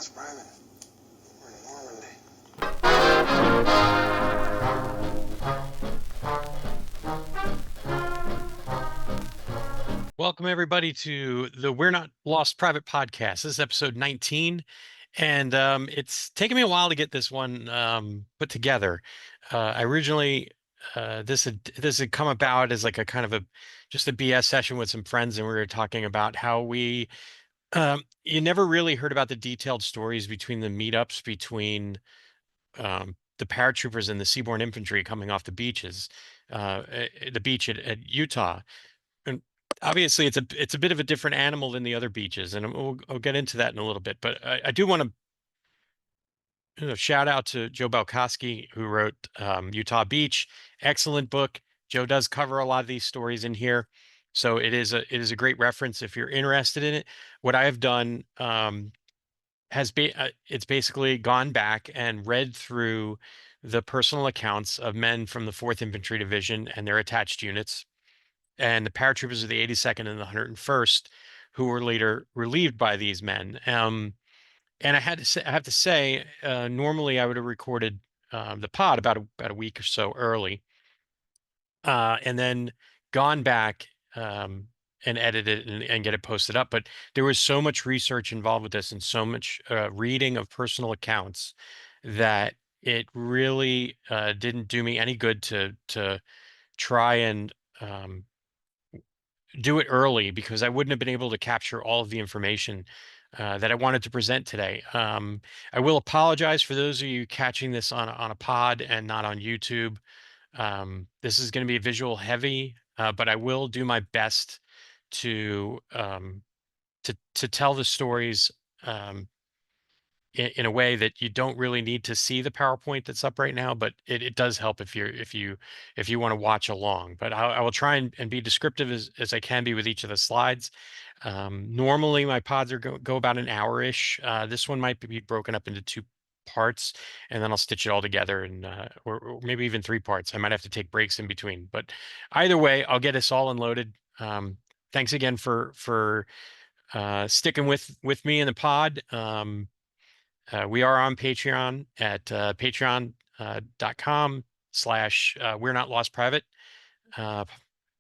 Lost Private. We're in Normandy. Welcome, everybody, to the We're Not Lost Private podcast. This is episode 19, and it's taken me a while to get this one put together. I originally this had come about as like a kind of just a BS session with some friends, and we were talking about how you never really heard about the detailed stories between the meetups between the paratroopers and the seaborne infantry coming off the beaches, the beach at Utah. And obviously, it's a bit of a different animal than the other beaches, and I'll get into that in a little bit. But I do want to shout out to Joe Balkowski, who wrote Utah Beach. Excellent book. Joe does cover a lot of these stories in here, so it is a great reference if you're interested in it. What I have done it's basically gone back and read through the personal accounts of men from the 4th Infantry Division and their attached units, and the paratroopers of the 82nd and the 101st, who were later relieved by these men. And I have to say, normally I would have recorded the pod about a week or so early, and then gone back and edited and get it posted up. But there was so much research involved with this and so much reading of personal accounts that it really didn't do me any good to try and do it early, because I wouldn't have been able to capture all of the information that I wanted to present today. I will apologize for those of you catching this on a pod and not on YouTube. This is going to be visual heavy, but I will do my best to tell the stories in a way that you don't really need to see the PowerPoint that's up right now, but it does help if you want to watch along. But I will try and be descriptive as I can be with each of the slides. Normally my pods go about an hour-ish. This one might be broken up into 2 parts, and then I'll stitch it all together, and or maybe even 3 parts. I might have to take breaks in between, but either way, I'll get us all unloaded. Thanks again for sticking with me in the pod. We are on Patreon at patreon.com/. We're Not Lost Private.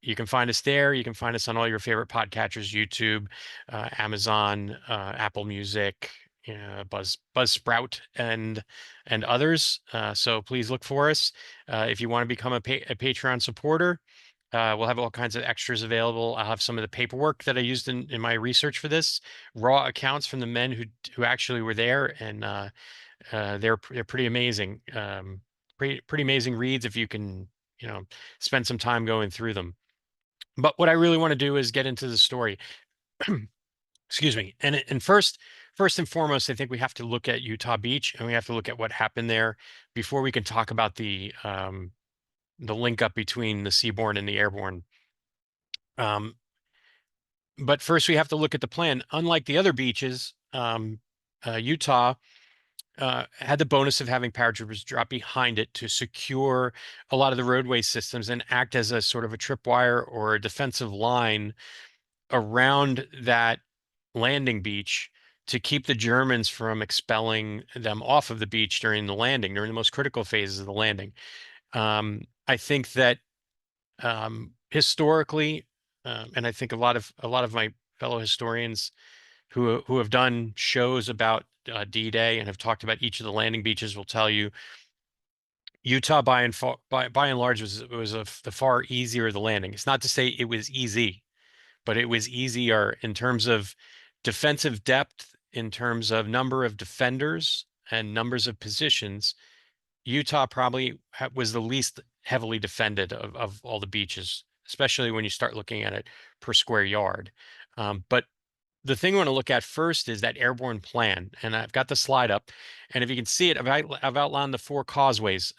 You can find us there. You can find us on all your favorite podcatchers: YouTube, Amazon, Apple Music, Buzzsprout, and others. So please look for us. If you want to become a Patreon supporter, we'll have all kinds of extras available. I'll have some of the paperwork that I used in my research for this, raw accounts from the men who actually were there, and they're pretty amazing. Pretty amazing reads if you can, spend some time going through them. But what I really want to do is get into the story. Excuse me. And first and foremost, I think we have to look at Utah Beach, and we have to look at what happened there before we can talk about the link up between the seaborne and the airborne. But first, we have to look at the plan. Unlike the other beaches, Utah had the bonus of having paratroopers drop behind it to secure a lot of the roadway systems and act as a sort of a tripwire or a defensive line around that landing beach to keep the Germans from expelling them off of the beach during the landing, during the most critical phases of the landing. I think that historically, and I think a lot of my fellow historians who have done shows about D-Day and have talked about each of the landing beaches will tell you Utah by and large was the far easier the landing. It's not to say it was easy, but it was easier in terms of defensive depth, in terms of number of defenders and numbers of positions. Utah probably was the least heavily defended of all the beaches, especially when you start looking at it per square yard. But the thing we want to look at first is that airborne plan, and I've got the slide up, and if you can see it, I've outlined the 4 causeways,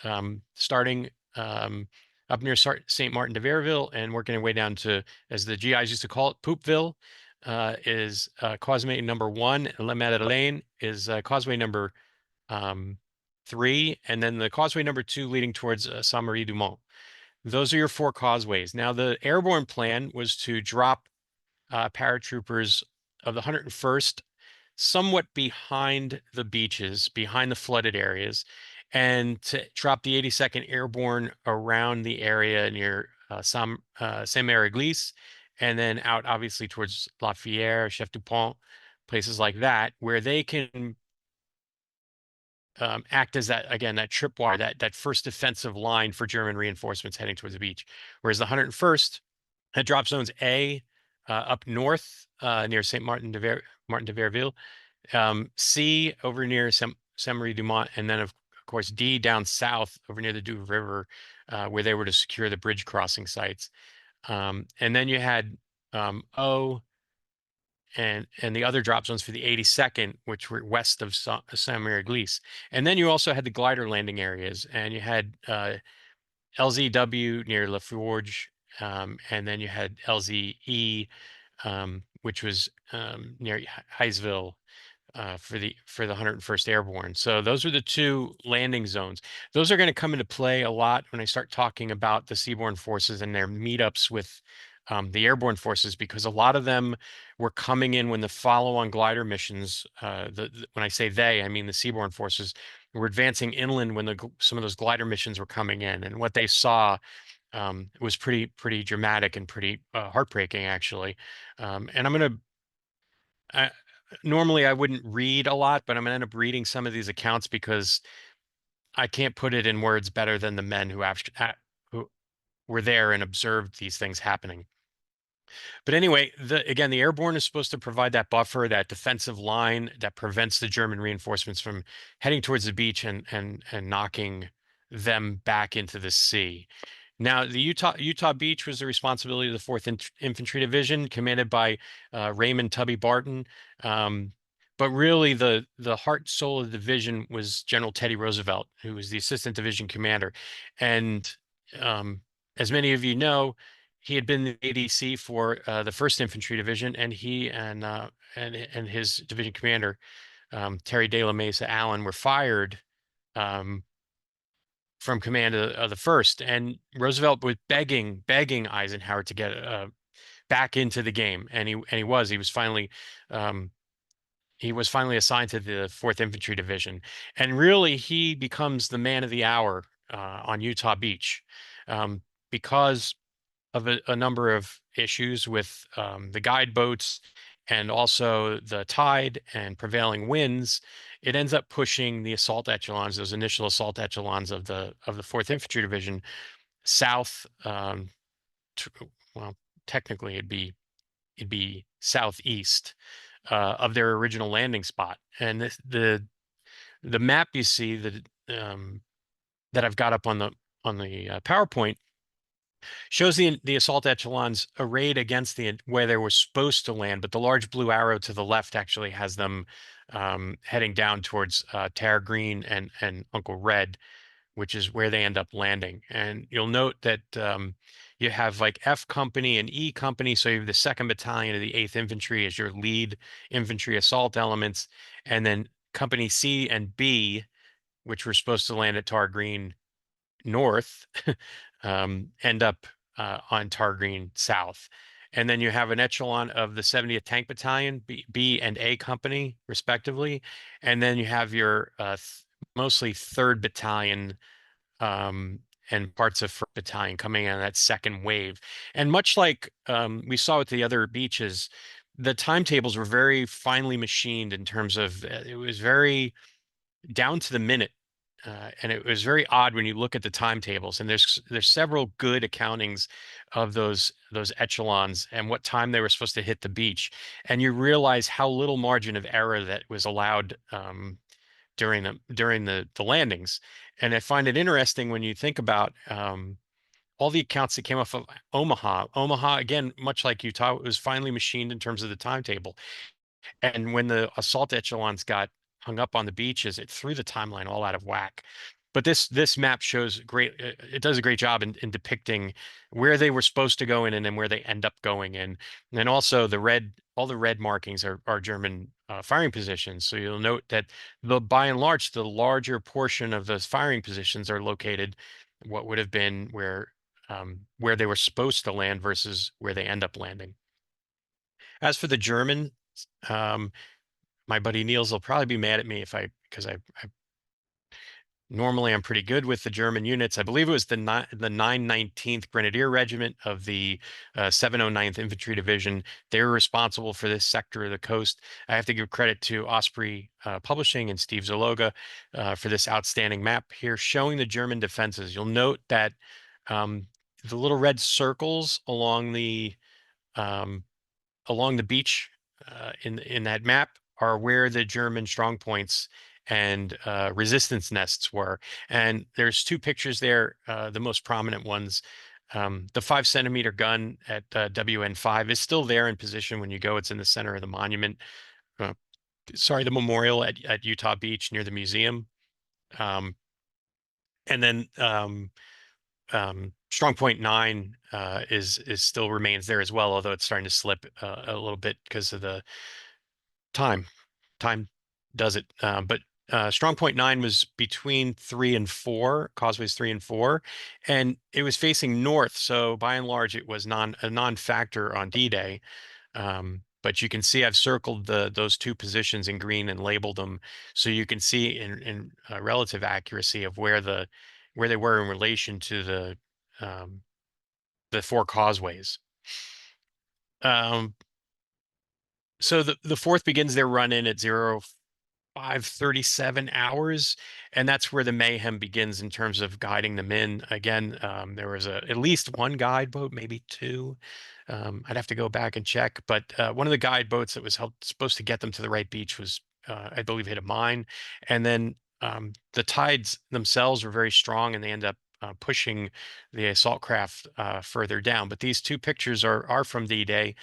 starting up near St. Martin de Verville and working our way down to, as the GIs used to call it, Poopville, is causeway number 1, and La Madeleine is causeway number 3, and then the causeway number 2 leading towards Saint-Marie-du-Mont. Those are your 4 causeways. Now, the airborne plan was to drop paratroopers of the 101st somewhat behind the beaches, behind the flooded areas, and to drop the 82nd Airborne around the area near Saint-Mère-Église, and then out obviously towards Lafayette, Chef Dupont, places like that, where they can act as that, again, that tripwire, that first defensive line for German reinforcements heading towards the beach. Whereas the 101st had drop zones A up north near Saint Martin de Verville, C over near Saint-Marie du Mont, and then of course D down south over near the Douvre River, where they were to secure the bridge crossing sites. And then you had O and the other drop zones for the 82nd, which were west of Saint-Mère-Église. And then you also had the glider landing areas, and you had LZW near La Forge, and then you had LZE, which was near Heisville, for the 101st Airborne. So those are the two landing zones. Those are going to come into play a lot when I start talking about the seaborne forces and their meetups with the airborne forces, because a lot of them were coming in when the follow-on glider missions, when I say they, I mean the seaborne forces, were advancing inland when some of those glider missions were coming in. And what they saw was pretty dramatic and pretty heartbreaking, actually. And I'm going to normally I wouldn't read a lot, but I'm gonna end up reading some of these accounts because I can't put it in words better than the men who were there and observed these things happening. But anyway, again, the airborne is supposed to provide that buffer, that defensive line that prevents the German reinforcements from heading towards the beach and knocking them back into the sea. Now, the Utah Beach was the responsibility of the 4th Infantry Division, commanded by Raymond Tubby Barton. But really, the heart and soul of the division was General Teddy Roosevelt, who was the assistant division commander. And as many of you know, he had been the ADC for the 1st Infantry Division, and he and his division commander, Terry De La Mesa Allen, were fired from command of the 1st. And Roosevelt was begging Eisenhower to get back into the game, and he was finally assigned to the 4th Infantry Division, and really he becomes the man of the hour on Utah Beach, because of a number of issues with the guide boats and also the tide and prevailing winds. It ends up pushing the assault echelons, those initial assault echelons of the 4th Infantry Division, south. To, well, technically it'd be southeast of their original landing spot. And the map you see that I've got up on the PowerPoint shows the assault echelons arrayed against where they were supposed to land, but the large blue arrow to the left actually has them heading down towards Tara Green and Uncle Red, which is where they end up landing. And you'll note that you have like F Company and E Company. So you have the 2nd Battalion of the 8th Infantry as your lead infantry assault elements, and then Company C and B, which were supposed to land at Tara Green North, end up on Tar Green South. And then you have an echelon of the 70th Tank Battalion, B and A Company, respectively. And then you have your mostly 3rd Battalion and parts of 1st Battalion coming in that second wave. And much like we saw with the other beaches, the timetables were very finely machined in terms of it was very down to the minute. And it was very odd when you look at the timetables, and there's several good accountings of those echelons and what time they were supposed to hit the beach, and you realize how little margin of error that was allowed during the landings. And I find it interesting when you think about all the accounts that came off of Omaha. Omaha, again, much like Utah, was finely machined in terms of the timetable. And when the assault echelons got hung up on the beaches, it threw the timeline all out of whack. But this map shows it does a great job in depicting where they were supposed to go in and then where they end up going in. And then also all the red markings are German firing positions. So you'll note that by and large, the larger portion of those firing positions are located what would have been where they were supposed to land versus where they end up landing. As for the German, um, my buddy Niels will probably be mad at me because I normally I'm pretty good with the German units. I believe it was the 919th Grenadier Regiment of the 709th Infantry Division. They were responsible for this sector of the coast. I have to give credit to Osprey Publishing and Steve Zaloga for this outstanding map here showing the German defenses. You'll note that um, the little red circles um, along the beach in that map are where the German strong points and resistance nests were. And there's two pictures there, the most prominent ones. The 5 centimeter gun at WN5 is still there in position when you go. It's in the center of the monument. Uh, sorry, the memorial at Utah Beach near the museum. Um, and then Strong Point 9 is still remains there as well, although it's starting to slip a little bit because of the time. Time does it. But Strong Point 9 was between 3 and 4, causeways 3 and 4, and it was facing north. So by and large, it was a non-factor on D-Day. But you can see I've circled those two positions in green and labeled them, so you can see in relative accuracy of where they were in relation to the 4 causeways. So the fourth begins their run in at 05:37 hours, and that's where the mayhem begins in terms of guiding them in. Again, there was at least one guide boat, maybe two. I'd have to go back and check, but one of the guide boats that was supposed to get them to the right beach was, I believe, hit a mine, and then the tides themselves were very strong, and they end up pushing the assault craft further down. But these two pictures are from D-Day,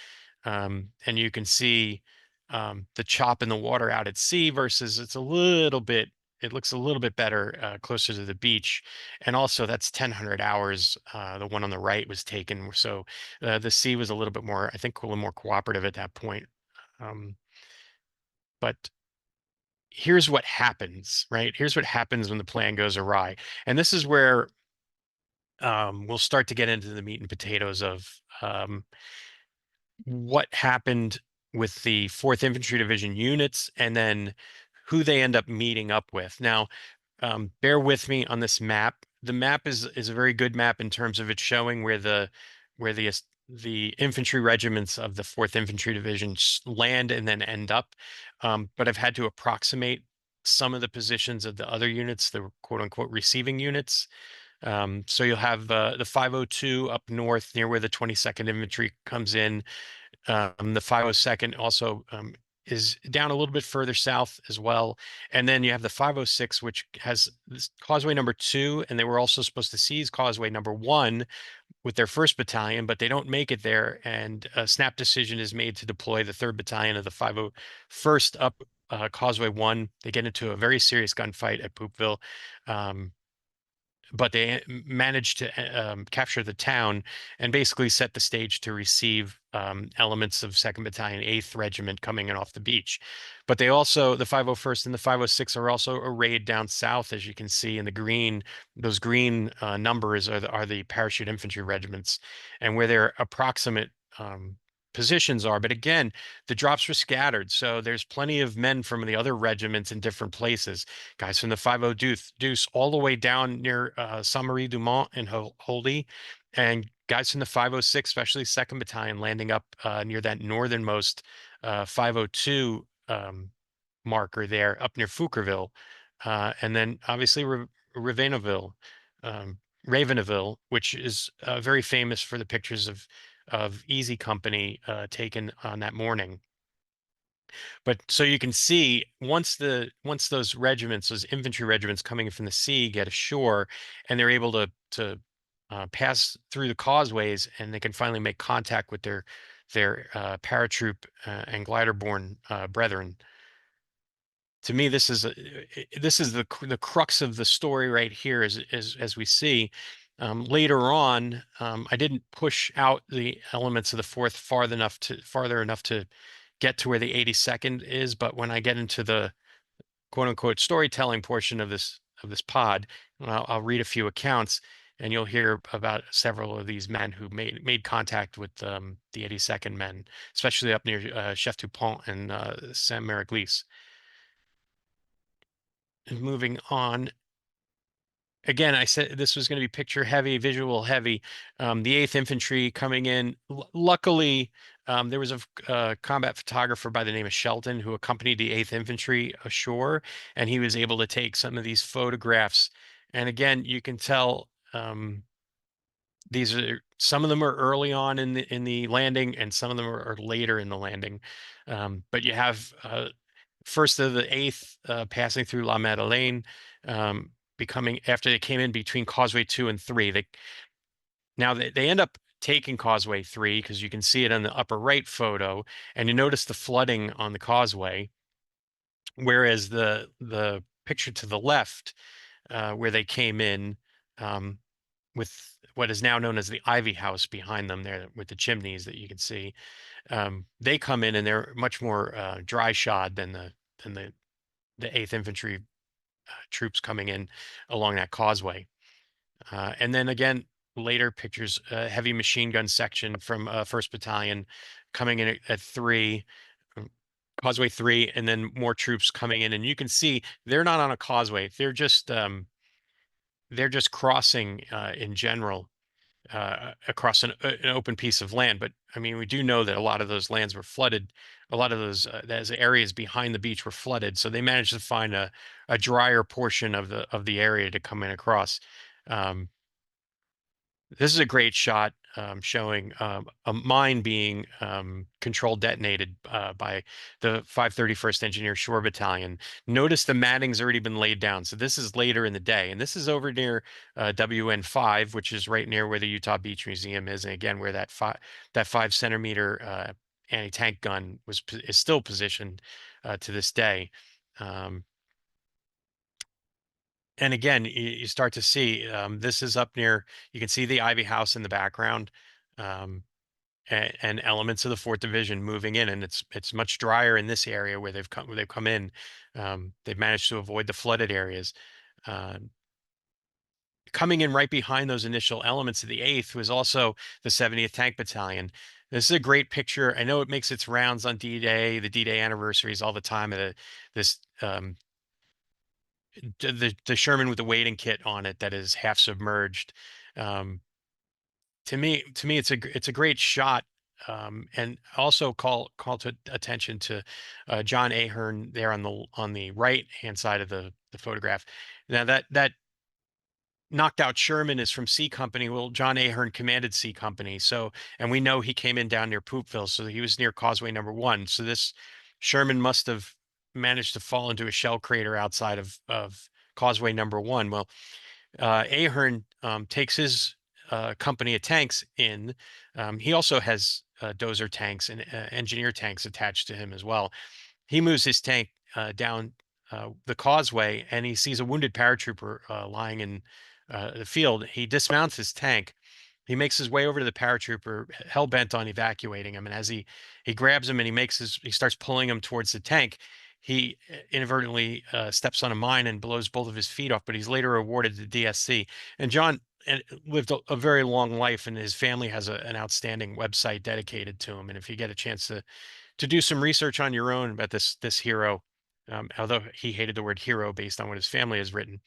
and you can see the chop in the water out at sea versus it looks a little bit better closer to the beach. And also that's 1000 hours. The one on the right was taken. So the sea was a little bit more, I think, a little more cooperative at that point. But here's what happens, right? Here's what happens when the plan goes awry. And this is where we'll start to get into the meat and potatoes of what happened with the 4th Infantry Division units and then who they end up meeting up with. Now, bear with me on this map. The map is a very good map in terms of it showing where the infantry regiments of the 4th Infantry Division land and then end up. But I've had to approximate some of the positions of the other units, the quote unquote receiving units. So you'll have the 502 up north near where the 22nd Infantry comes in. The 502nd also is down a little bit further south as well. And then you have the 506, which has this causeway number 2, and they were also supposed to seize causeway number 1 with their 1st battalion, but they don't make it there. And a snap decision is made to deploy the 3rd battalion of the 501st up causeway 1. They get into a very serious gunfight at Poopville. But they managed to capture the town and basically set the stage to receive elements of 2nd Battalion, 8th Regiment coming in off the beach. But they also, the 501st and the 506 are also arrayed down south, as you can see in the green. Those green numbers are the parachute infantry regiments and where their approximate positions are. But again, the drops were scattered. So there's plenty of men from the other regiments in different places. Guys from the 50 Deuce all the way down near Saint-Marie du Mont and Holdy, and guys from the 506, especially 2nd Battalion, landing up near that northernmost 502 marker there up near Fouquerville. And then obviously Raveneville, Raveneville, which is very famous for the pictures of Easy Company taken on that morning. But so you can see once those regiments, those infantry regiments coming in from the sea get ashore, and they're able to pass through the causeways, and they can finally make contact with their paratroop and glider-borne brethren. To me, this is the crux of the story right here, as we see. Later on, I didn't push out the elements of the 4th farther enough to get to where the 82nd is, but when I get into the quote unquote storytelling portion of this pod, I'll read a few accounts. and you'll hear about several of these men who made contact with the 82nd men, especially up near Chef Dupont and Saint-Mary-Glisse. And moving on, again, I said this was going to be picture heavy, visual heavy. The 8th Infantry coming in. Luckily, there was a combat photographer by the name of Shelton who accompanied the 8th Infantry ashore, and he was able to take some of these photographs. And again, you can tell these are some of them are early on in the landing, and some of them are later in the landing. But you have first of the 8th passing through La Madeleine, becoming after they came in between Causeway 2 and 3. They end up taking Causeway 3 because you can see it on the upper right photo, and you notice the flooding on the causeway, whereas the picture to the left, where they came in, with what is now known as the Ivy House behind them there with the chimneys that you can see. They come in and they're much more dry shod than the 8th Infantry troops coming in along that causeway. And then again, later pictures, heavy machine gun section from 1st Battalion coming in at 3, Causeway 3, and then more troops coming in. And you can see they're not on a causeway. They're just crossing in general across an open piece of land. But I mean, we do know that a lot of those lands were flooded. A lot of those areas behind the beach were flooded. So they managed to find a drier portion of the area to come in across. Um, this is a great shot showing a mine being controlled detonated by the 531st Engineer Shore Battalion. Notice the matting's already been laid down. So this is later in the day. And this is over near WN5, which is right near where the Utah Beach Museum is. And again, where that 5 centimeter anti-tank gun is still positioned to this day. And again, you start to see this is up near, you can see the Ivy House in the background, and elements of the 4th Division moving in, and it's much drier in this area where they've come in. They've managed to avoid the flooded areas. Coming in right behind those initial elements of the 8th was also the 70th Tank Battalion. This is a great picture. I know it makes its rounds on D-Day, the D-Day anniversaries all the time. This the Sherman with the wading kit on it that is half submerged. To me, it's a great shot, and also call to attention to John Ahern there on the right hand side of the photograph. Now that knocked out Sherman is from C Company. Well, John Ahern commanded C Company, so, and we know he came in down near Poopville, so he was near Causeway number 1. So this Sherman must have managed to fall into a shell crater outside of Causeway number 1. Well, Ahern takes his company of tanks in. He also has dozer tanks and engineer tanks attached to him as well. He moves his tank down the causeway, and he sees a wounded paratrooper lying in the field. He dismounts his tank. He makes his way over to the paratrooper, hell bent on evacuating him. And as he grabs him and he starts pulling him towards the tank, he inadvertently steps on a mine and blows both of his feet off. But he's later awarded the DSC. And John lived a very long life, and his family has an outstanding website dedicated to him. And if you get a chance to do some research on your own about this hero, although he hated the word hero based on what his family has written,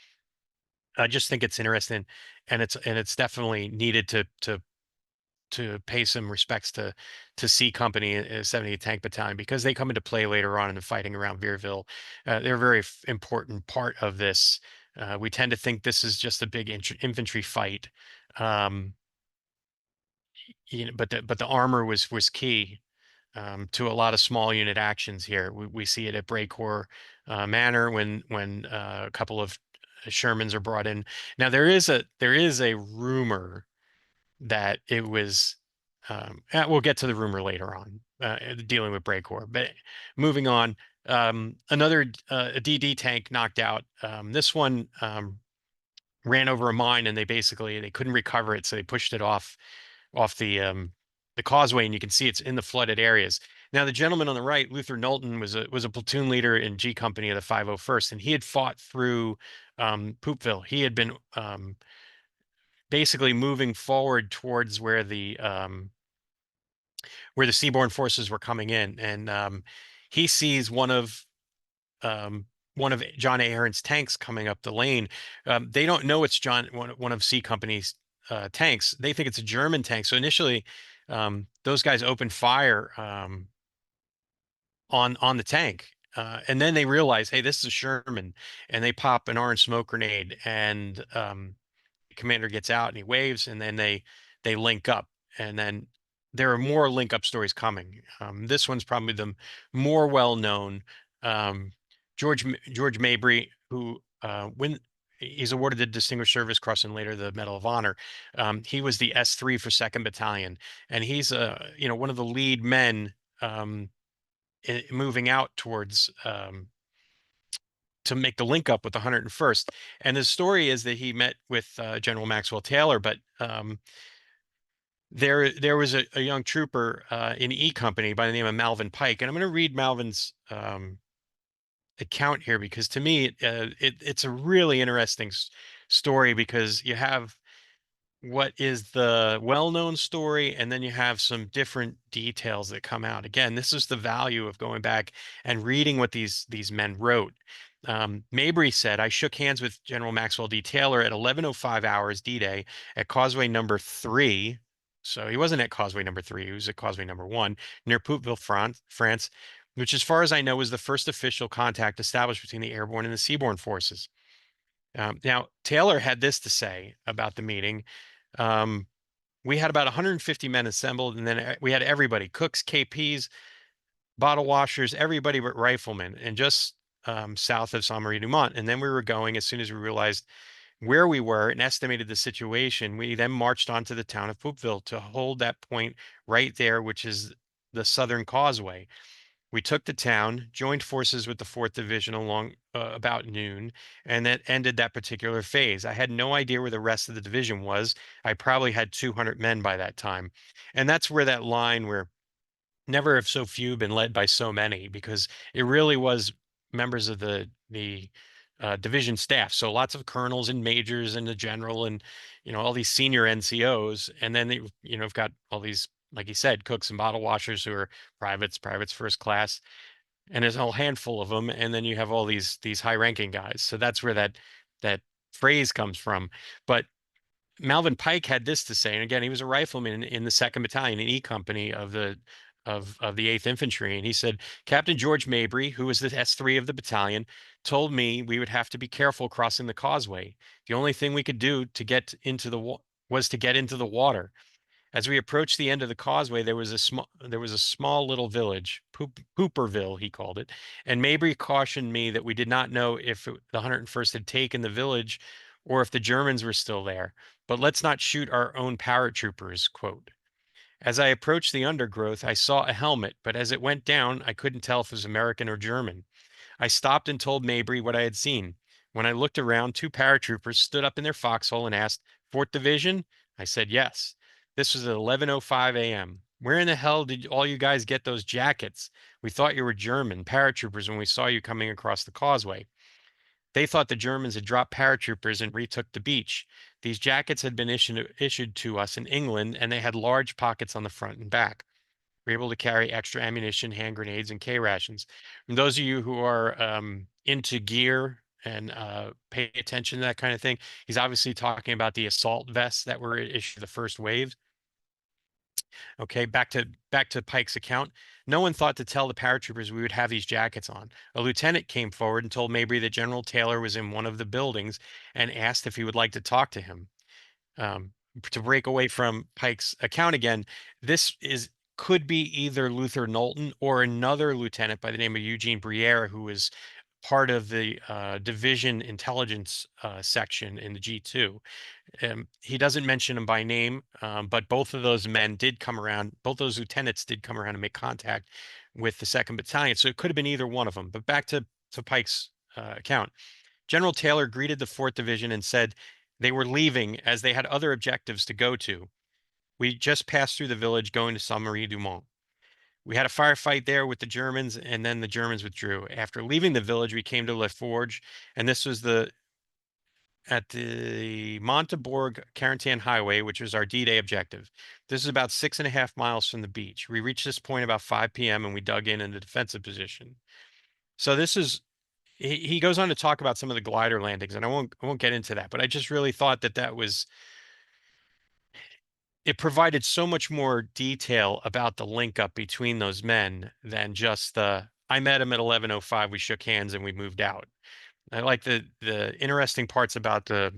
I just think it's interesting, and it's definitely needed to pay some respects to C Company, 70th Tank Battalion, because they come into play later on in the fighting around Veerville. They're a very important part of this. We tend to think this is just a big infantry fight, um, but the armor was key to a lot of small unit actions here. We see it at Breakcore Manor when a couple of Shermans are brought in. Now there is a rumor that it was. We'll get to the rumor later on, dealing with Breakcore. But moving on, another DD tank knocked out. This one ran over a mine, and they couldn't recover it, so they pushed it off the causeway, and you can see it's in the flooded areas. Now, the gentleman on the right, Luther Knowlton, was a platoon leader in G Company of the 501st, and he had fought through Poopville. He had been basically moving forward towards where the seaborne forces were coming in, and he sees um, one of John Ahern's tanks coming up the lane. They don't know it's one of C Company's tanks. They think it's a German tank. So initially, those guys open fire on the tank. And then they realize, hey, this is a Sherman, and they pop an orange smoke grenade, and commander gets out and he waves, and then they link up, and then there are more link up stories coming. This one's probably the more well known. Um, George Mabry, who when he's awarded the Distinguished Service Cross and later the Medal of Honor, he was the S3 for Second Battalion, and he's one of the lead men moving out towards to make the link up with the 101st. And the story is that he met with General Maxwell Taylor, but there was a young trooper in E Company by the name of Malvin Pike, and I'm going to read Malvin's account here because to me it's a really interesting story, because you have what is the well-known story, and then you have some different details that come out. Again, this is the value of going back and reading what these men wrote. Mabry said, I shook hands with General Maxwell D. Taylor at 11:05 hours D-Day at causeway number 3. So he wasn't at causeway number 3, he was at causeway number 1 near Poupeville, France, which as far as I know was the first official contact established between the airborne and the seaborne forces. Now, Taylor had this to say about the meeting. We had about 150 men assembled, and then we had everybody, cooks, KPs, bottle washers, everybody but riflemen, and just south of Saint-Marie-du-Mont. And then we were going, as soon as we realized where we were and estimated the situation, we then marched on to the town of Poupeville to hold that point right there, which is the southern causeway. We took the town, joined forces with the 4th Division along about noon, and that ended that particular phase. I had no idea where the rest of the division was. I probably had 200 men by that time. And that's where that line where never have so few been led by so many, because it really was members of the division staff. So lots of colonels and majors and the general and, all these senior NCOs. And then have got all these, like you said, cooks and bottle washers who are privates first class, and there's a whole handful of them. And then you have all these high ranking guys. So that's where that phrase comes from. But Malvin Pike had this to say, and again, he was a rifleman in the 2nd Battalion, in E Company of the 8th Infantry, and he said, Captain George Mabry, who was the S3 of the battalion, told me we would have to be careful crossing the causeway. The only thing we could do to get into was to get into the water. As we approached the end of the causeway, there was a small little village, Pooperville, he called it, and Mabry cautioned me that we did not know if the 101st had taken the village or if the Germans were still there. But let's not shoot our own paratroopers, quote. As I approached the undergrowth, I saw a helmet, but as it went down, I couldn't tell if it was American or German. I stopped and told Mabry what I had seen. When I looked around, 2 paratroopers stood up in their foxhole and asked, 4th Division? I said yes. This was at 11:05 a.m. Where in the hell did all you guys get those jackets? We thought you were German paratroopers when we saw you coming across the causeway. They thought the Germans had dropped paratroopers and retook the beach. These jackets had been issued to us in England, and they had large pockets on the front and back. We were able to carry extra ammunition, hand grenades, and K rations. And those of you who are into gear and pay attention to that kind of thing, he's obviously talking about the assault vests that were issued the first wave. Okay, back to Pike's account. No one thought to tell the paratroopers we would have these jackets on. A lieutenant came forward and told Mabry that General Taylor was in one of the buildings and asked if he would like to talk to him. To break away from Pike's account again, this could be either Luther Knowlton or another lieutenant by the name of Eugene Briere, who was part of the division intelligence section in the G2. He doesn't mention him by name, but both of those men did come around. Both those lieutenants did come around and make contact with the 2nd Battalion. So it could have been either one of them. But back to Pike's account. General Taylor greeted the 4th Division and said they were leaving as they had other objectives to go to. We just passed through the village going to Saint-Marie-du-Mont. We had a firefight there with the Germans, and then the Germans withdrew. After leaving the village, we came to La Forge, and this was the at the Montaborg Carentan Highway, which was our D-Day objective. This is about 6.5 miles from the beach. We reached this point about 5 p.m. and we dug in the defensive position. So this is he goes on to talk about some of the glider landings, and I won't get into that, but I just really thought that that was it provided so much more detail about the link up between those men than just the I met him at 11:05, we shook hands and we moved out. I like the interesting parts about the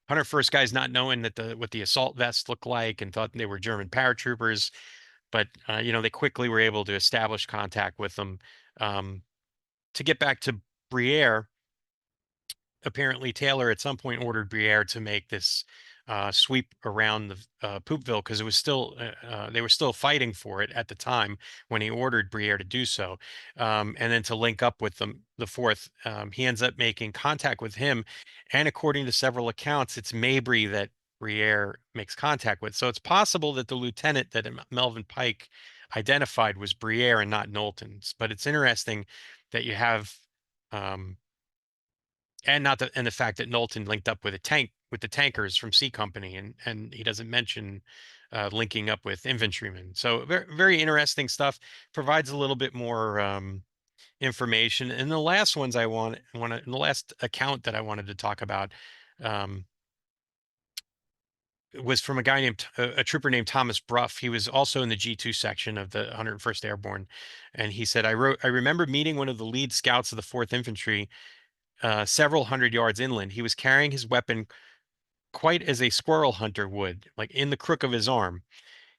101st guys not knowing that what the assault vests looked like and thought they were German paratroopers, but they quickly were able to establish contact with them. Um, to get back to Briere, apparently Taylor at some point ordered Briere to make this sweep around the Poopville because it was still they were still fighting for it at the time when he ordered Briere to do so, and then to link up with the fourth. He ends up making contact with him, and according to several accounts, it's Mabry that Briere makes contact with. So it's possible that the lieutenant that Melvin Pike identified was Briere and not Knowlton's. But it's interesting that you have. And not the fact that Knowlton linked up with the tankers from C Company, and he doesn't mention linking up with infantrymen. So very very interesting stuff. Provides a little bit more information. And the last ones the last account that I wanted to talk about um, was from a guy named a trooper named Thomas Bruff. He was also in the G2 section of the 101st Airborne, and he said, I remember meeting one of the lead scouts of the 4th Infantry several hundred yards inland. He was carrying his weapon quite as a squirrel hunter would, like in the crook of his arm.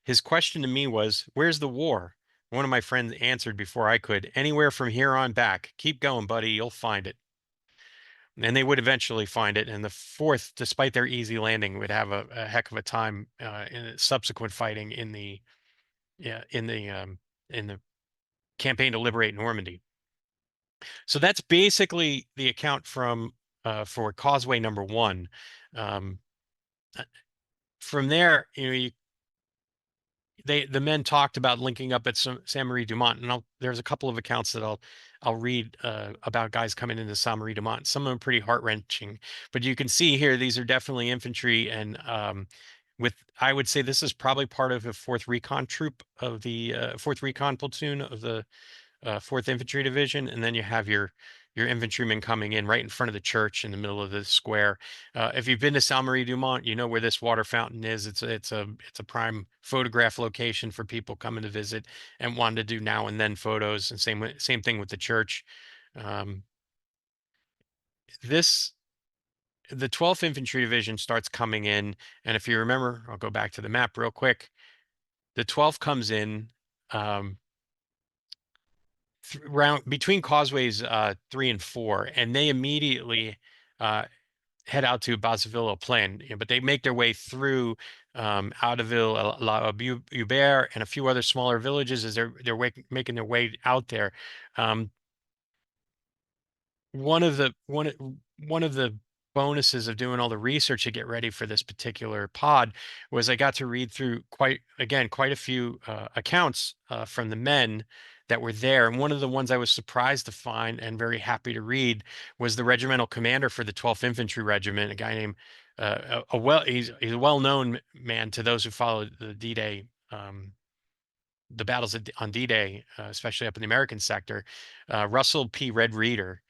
His question to me was, "Where's the war?" One of my friends answered before I could, "Anywhere from here on back. Keep going, buddy. You'll find it." And they would eventually find it. And the fourth, despite their easy landing, would have a heck of a time in subsequent fighting in the yeah in the campaign to liberate Normandy. So that's basically the account from for Causeway number 1. Um, from there, the men talked about linking up at Saint Marie Dumont, and there's a couple of accounts that I'll read about guys coming into Saint Marie Dumont. Some of them pretty heart wrenching, but you can see here these are definitely infantry, and with I would say this is probably part of a fourth recon troop of the fourth recon platoon of the 4th Infantry Division, and then you have your infantrymen coming in right in front of the church in the middle of the square. If you've been to Saint Marie Dumont, you know where this water fountain is. It's a prime photograph location for people coming to visit and wanting to do now and then photos. And same thing with the church. Um, this the 12th Infantry Division starts coming in, and if you remember, I'll go back to the map real quick. The 12th comes in. Round between causeways 3 and 4, and they immediately uh, head out to Basaville Plain. But they make their way through Audeville, La Hubert, and a few other smaller villages as making their way out there. Um, one of the bonuses of doing all the research to get ready for this particular pod was I got to read through quite a few accounts from the men that were there, and one of the ones I was surprised to find and very happy to read was the regimental commander for the 12th Infantry Regiment, a guy named he's a well-known man to those who followed the D-Day the battles on D-Day, especially up in the American sector. Russell P. Red Reeder,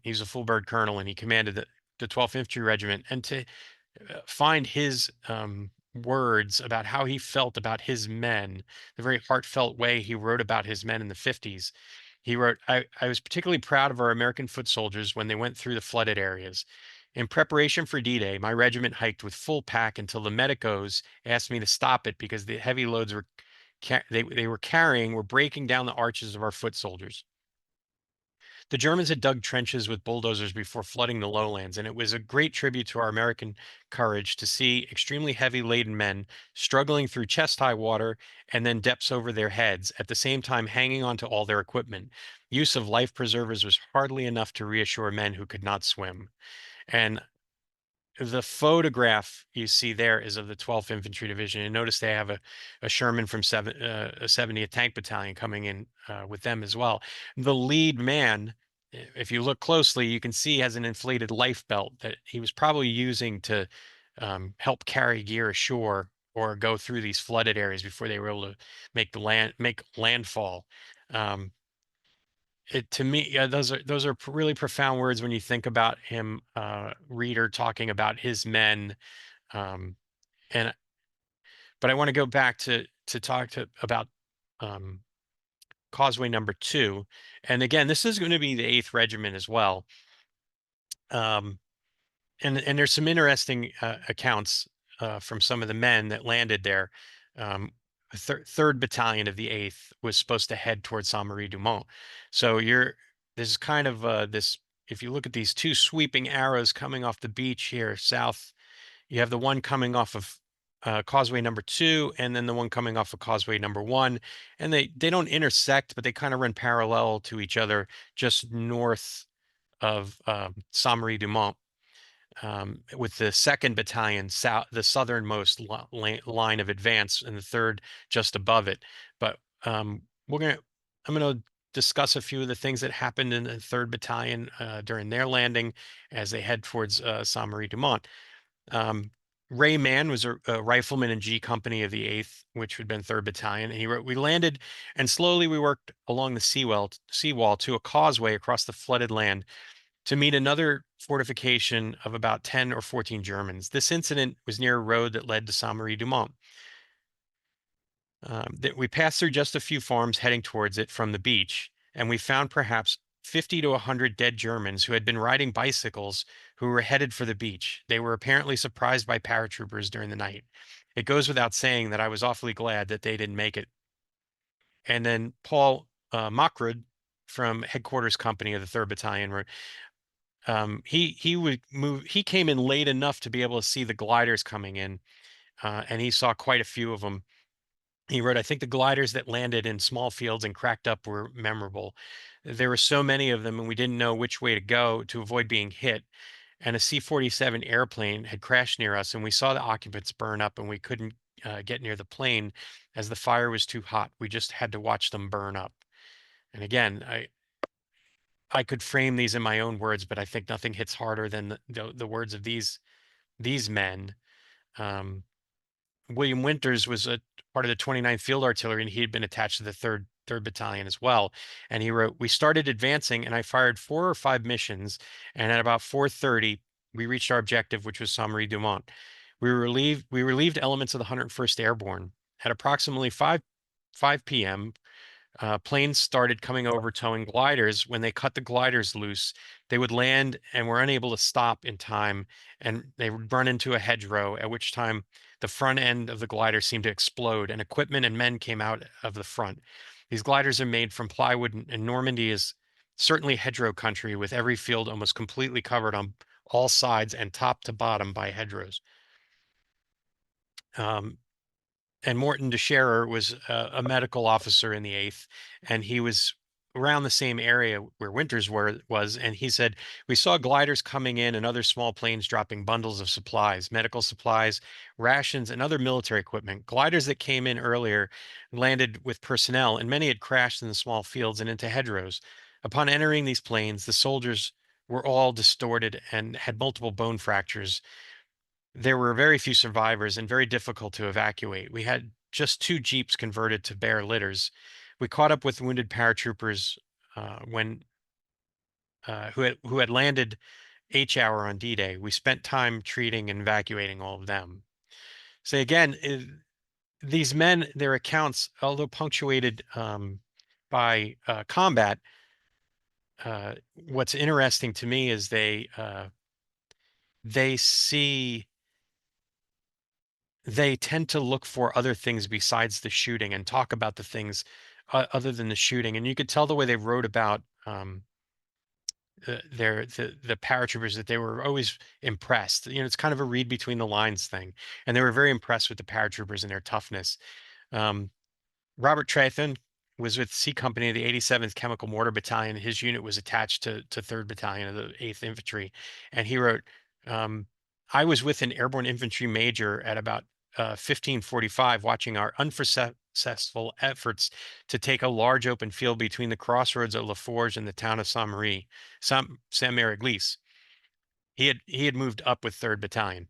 he was a full bird colonel, and he commanded the 12th Infantry Regiment. And to find his words about how he felt about his men, the very heartfelt way he wrote about his men in the 50s. He wrote, I was particularly proud of our American foot soldiers when they went through the flooded areas. In preparation for D-Day, my regiment hiked with full pack until the medicos asked me to stop it because the heavy loads they were carrying were breaking down the arches of our foot soldiers. The Germans had dug trenches with bulldozers before flooding the lowlands, and it was a great tribute to our American courage to see extremely heavy laden men struggling through chest high water and then depths over their heads, at the same time hanging on to all their equipment. Use of life preservers was hardly enough to reassure men who could not swim. And the photograph you see there is of the 12th Infantry Division. And notice they have a Sherman from a 70th Tank Battalion coming in with them as well. The lead man if you look closely, you can see he has an inflated life belt that he was probably using to help carry gear ashore or go through these flooded areas before they were able to make landfall. Um, to me, yeah, those are really profound words when you think about him, Reader talking about his men. Um, and but I want to go back to talk to about um, Causeway number 2, and again, this is going to be the 8th Regiment as well. And there's some interesting accounts from some of the men that landed there. Third Battalion of the 8th was supposed to head towards Saint Marie du Mont. So there's kind of this. If you look at these two sweeping arrows coming off the beach here south, you have the one coming off of Causeway number 2, and then the one coming off of Causeway number 1, and they don't intersect, but they kind of run parallel to each other just north of Saint Marie du Mont, with the 2nd Battalion south, the southernmost line of advance, and the 3rd just above it. But I'm gonna discuss a few of the things that happened in the 3rd Battalion during their landing as they head towards Saint Marie du Mont. Ray Mann was a rifleman in G Company of the 8th, which had been 3rd Battalion. And he wrote, "We landed and slowly we worked along the seawall to a causeway across the flooded land to meet another fortification of about 10 or 14 Germans. This incident was near a road that led to Saint Marie du Mont. That we passed through just a few farms heading towards it from the beach, and we found perhaps 50 to 100 dead Germans who had been riding bicycles who were headed for the beach. They were apparently surprised by paratroopers during the night. It goes without saying that I was awfully glad that they didn't make it." And then Paul Mockrud from Headquarters Company of the 3rd Battalion wrote, he came in late enough to be able to see the gliders coming in, and he saw quite a few of them. He wrote, "I think the gliders that landed in small fields and cracked up were memorable. There were so many of them, and we didn't know which way to go to avoid being hit. And a C-47 airplane had crashed near us, and we saw the occupants burn up, and we couldn't get near the plane as the fire was too hot. We just had to watch them burn up." And again, I could frame these in my own words, but I think nothing hits harder than the words of these men. Um, William Winters was a part of the 29th Field Artillery, and he had been attached to the third Battalion as well. And he wrote, "We started advancing, and I fired 4 or 5 missions, and at about 4:30, we reached our objective, which was Saint Marie du Mont. We relieved elements of the 101st Airborne. At approximately 5 p.m., planes started coming over towing gliders. When they cut the gliders loose, they would land and were unable to stop in time, and they would run into a hedgerow, at which time the front end of the glider seemed to explode, and equipment and men came out of the front. These gliders are made from plywood, and Normandy is certainly hedgerow country, with every field almost completely covered on all sides and top to bottom by hedgerows." Um, and Morton de Scherer was a medical officer in the 8th, and he was around the same area where Winters was, and he said, "We saw gliders coming in and other small planes dropping bundles of supplies, medical supplies, rations, and other military equipment. Gliders that came in earlier landed with personnel, and many had crashed in the small fields and into hedgerows. Upon entering these planes, the soldiers were all distorted and had multiple bone fractures. There were very few survivors and very difficult to evacuate. We had just 2 jeeps converted to bare litters. We caught up with wounded paratroopers when who had landed H-hour on D-Day. We spent time treating and evacuating all of them." So again, these men, their accounts, although punctuated by combat, what's interesting to me is they see they tend to look for other things besides the shooting and talk about the things other than the shooting. And you could tell the way they wrote about the paratroopers that they were always impressed. You know, it's kind of a read between the lines thing, and they were very impressed with the paratroopers and their toughness. Um, Robert Trathon was with C Company of the 87th Chemical Mortar Battalion. His unit was attached to 3rd Battalion of the 8th Infantry, and he wrote, "I was with an airborne infantry major at about 15:45, watching our unsuccessful efforts to take a large open field between the crossroads of La Forge and the town of Saint-Mary-Église. He had moved up with 3rd Battalion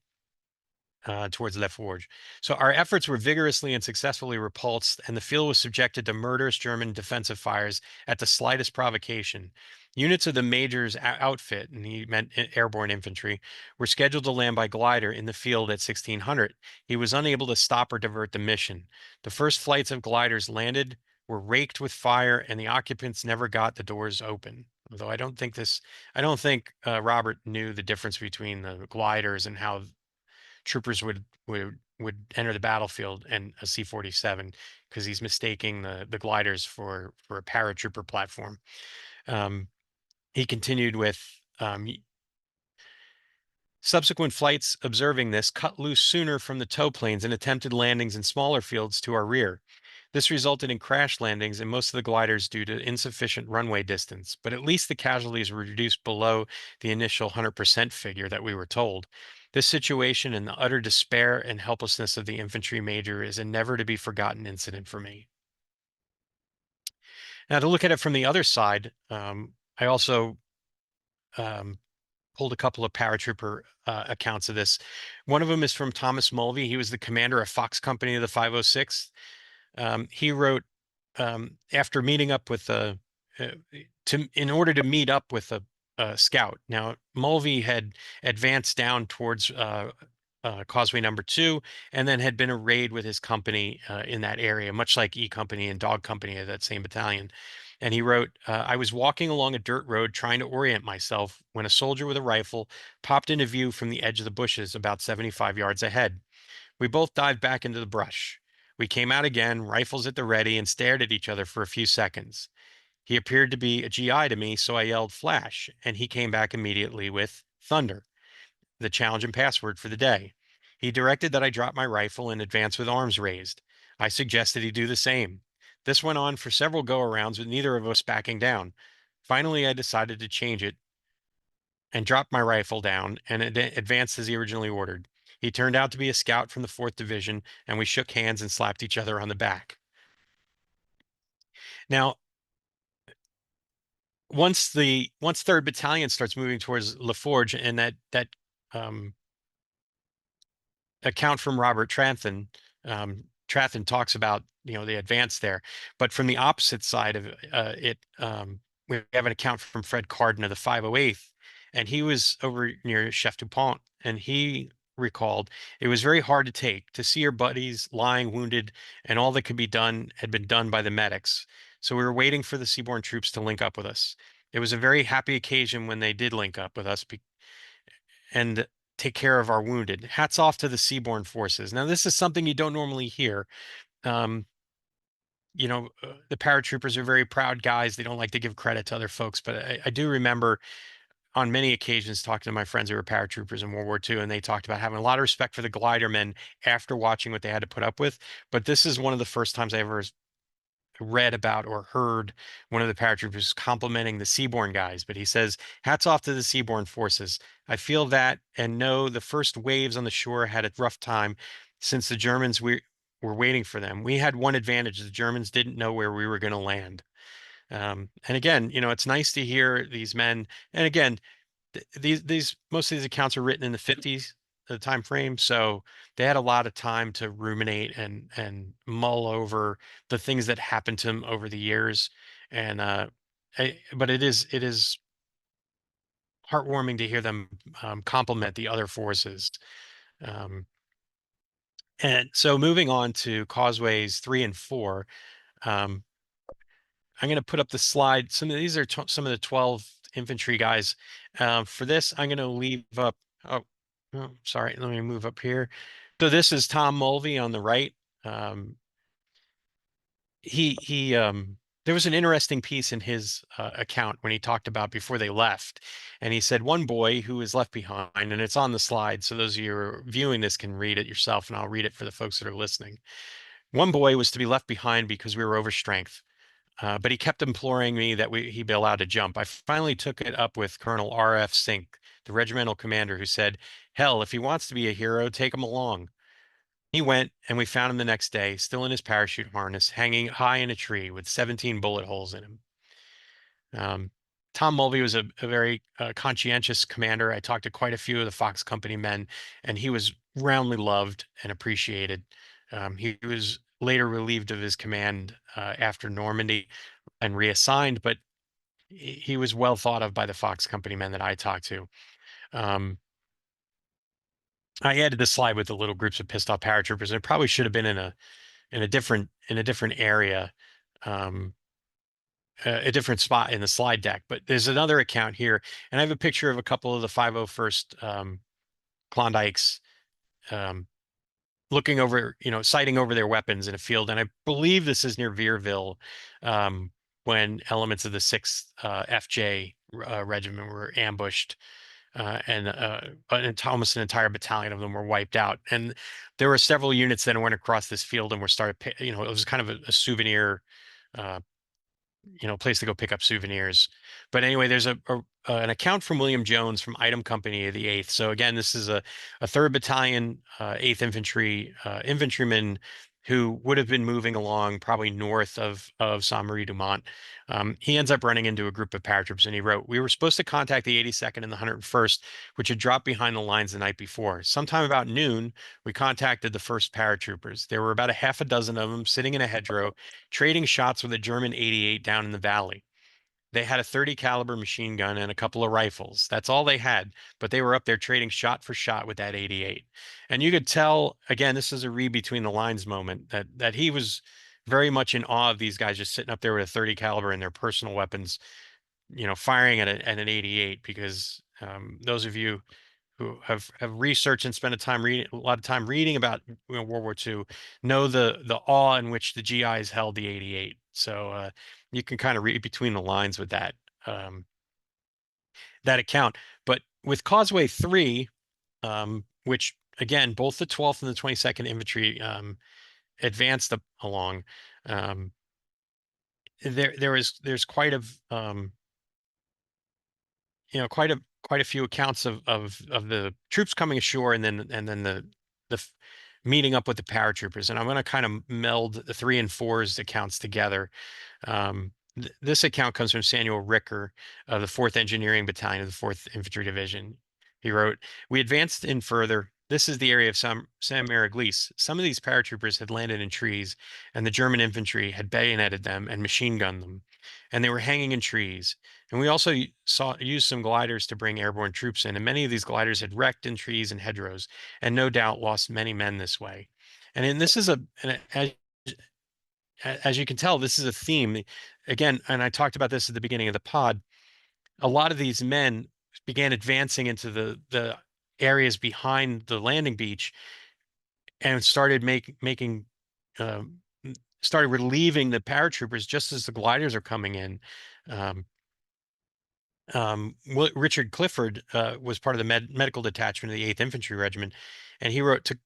towards Le Forge. So our efforts were vigorously and successfully repulsed, and the field was subjected to murderous German defensive fires at the slightest provocation. Units of the major's outfit, and he meant airborne infantry, were scheduled to land by glider in the field at 1600. He was unable to stop or divert the mission. The first flights of gliders landed, were raked with fire, and the occupants never got the doors open. Although I don't think Robert knew the difference between the gliders and how troopers would enter the battlefield and a C-47, because he's mistaking the gliders for a paratrooper platform. He continued with subsequent flights observing this cut loose sooner from the tow planes and attempted landings in smaller fields to our rear. This resulted in crash landings in most of the gliders due to insufficient runway distance, but at least the casualties were reduced below the initial 100% figure that we were told. This situation and the utter despair and helplessness of the infantry major is a never to be forgotten incident for me. Now, to look at it from the other side, I also pulled a couple of paratrooper accounts of this. One of them is from Thomas Mulvey. He was the commander of Fox Company of the 506th. He wrote, after meeting up with in order to meet up with a scout. Now, Mulvey had advanced down towards causeway number 2, and then had been a raid with his company in that area, much like E Company and Dog Company of that same battalion. And he wrote, I was walking along a dirt road trying to orient myself when a soldier with a rifle popped into view from the edge of the bushes about 75 yards ahead. We both dived back into the brush. We came out again, rifles at the ready, and stared at each other for a few seconds. He appeared to be a GI to me, so I yelled flash, and he came back immediately with thunder, the challenge and password for the day. He directed that I drop my rifle and advance with arms raised. I suggested he do the same. This went on for several go-arounds with neither of us backing down. Finally, I decided to change it and dropped my rifle down and advanced as he originally ordered. He turned out to be a scout from the 4th Division, and we shook hands and slapped each other on the back. Now, once 3rd Battalion starts moving towards La Forge, and that account from Robert Trantham, Trantham talks about the advance there, but from the opposite side of it, we have an account from Fred Carden of the 508th, and he was over near Chef Dupont, and he recalled it was very hard to take to see your buddies lying wounded, and all that could be done had been done by the medics. So we were waiting for the seaborne troops to link up with us. It was a very happy occasion when they did link up with us and take care of our wounded. Hats off to the seaborne forces. Now, this is something you don't normally hear. The paratroopers are very proud guys. They don't like to give credit to other folks, but I do remember on many occasions talking to my friends who were paratroopers in World War II, and they talked about having a lot of respect for the glider men after watching what they had to put up with. But this is one of the first times I ever read about or heard one of the paratroopers complimenting the seaborne guys, but he says, hats off to the seaborne forces. I feel that and know the first waves on the shore had a rough time since the Germans were waiting for them. We had one advantage. The Germans didn't know where we were going to land. And again, it's nice to hear these men. And again, these most of these accounts are written in the 50s, the time frame, so they had a lot of time to ruminate and mull over the things that happened to them over the years. And but it is heartwarming to hear them compliment the other forces. Um, and so moving on to causeways 3 and 4, um, I'm going to put up the slide. Some of these are some of the 12 infantry guys. For this, I'm going to leave up. Oh, sorry. Let me move up here. So this is Tom Mulvey on the right. There was an interesting piece in his account when he talked about before they left, and he said one boy who was left behind, and it's on the slide, so those of you who are viewing this can read it yourself, and I'll read it for the folks that are listening. One boy was to be left behind because we were overstrength. But he kept imploring me that he be allowed to jump. I finally took it up with Colonel R.F. Sink, the regimental commander, who said, hell, if he wants to be a hero, take him along. He went and we found him the next day, still in his parachute harness, hanging high in a tree with 17 bullet holes in him. Um, Tom Mulvey was a very conscientious commander. I talked to quite a few of the Fox Company men, and he was roundly loved and appreciated. He was later relieved of his command after Normandy and reassigned, but he was well thought of by the Fox Company men that I talked to. Um, I added the slide with the little groups of pissed off paratroopers. It probably should have been in a different area, um, a different spot in the slide deck. But there's another account here, and I have a picture of a couple of the 501st Klondikes um, looking over, sighting over their weapons in a field. And I believe this is near Veerville, um, when elements of the 6th FJ regiment were ambushed. And almost an entire battalion of them were wiped out. And there were several units that went across this field and were started, it was kind of a souvenir uh, place to go pick up souvenirs. But anyway, there's an account from William Jones from Item Company of the 8th. So again, this is a 3rd Battalion, 8th Infantry infantryman who would have been moving along probably north of Saint Marie du Mont. He ends up running into a group of paratroopers, and he wrote, "We were supposed to contact the 82nd and the 101st, which had dropped behind the lines the night before. Sometime about noon, we contacted the first paratroopers. There were about a half a dozen of them sitting in a hedgerow, trading shots with a German 88 down in the valley. They had a 30 caliber machine gun and a couple of rifles. That's all they had, but they were up there trading shot for shot with that 88." And you could tell, again, this is a read between the lines moment, that he was very much in awe of these guys just sitting up there with a 30 caliber and their personal weapons, firing at an 88, because those of you who have researched and spent a lot of time reading about World War II know the awe in which the GIs held the 88. So you can kind of read between the lines with um, that account. But with Causeway 3, which again, both the 12th and the 22nd Infantry advanced along, um, there's quite a few accounts of the troops coming ashore, and then the meeting up with the paratroopers. And I'm going to kind of meld the 3 and 4's accounts together. This account comes from Samuel Ricker of the 4th Engineering Battalion of the 4th Infantry Division. He wrote, "We advanced in further. This is the area of Sam Maraglis. Some of these paratroopers had landed in trees, and the German infantry had bayoneted them and machine gunned them, and they were hanging in trees. And we also used some gliders to bring airborne troops in, and many of these gliders had wrecked in trees and hedgerows, and no doubt lost many men this way." And this is as you can tell, this is a theme. Again, and I talked about this at the beginning of the pod, a lot of these men began advancing into the areas behind the landing beach and started making um, started relieving the paratroopers just as the gliders are coming in. Um, Richard Clifford was part of the medical detachment of the 8th Infantry Regiment, and he wrote, "To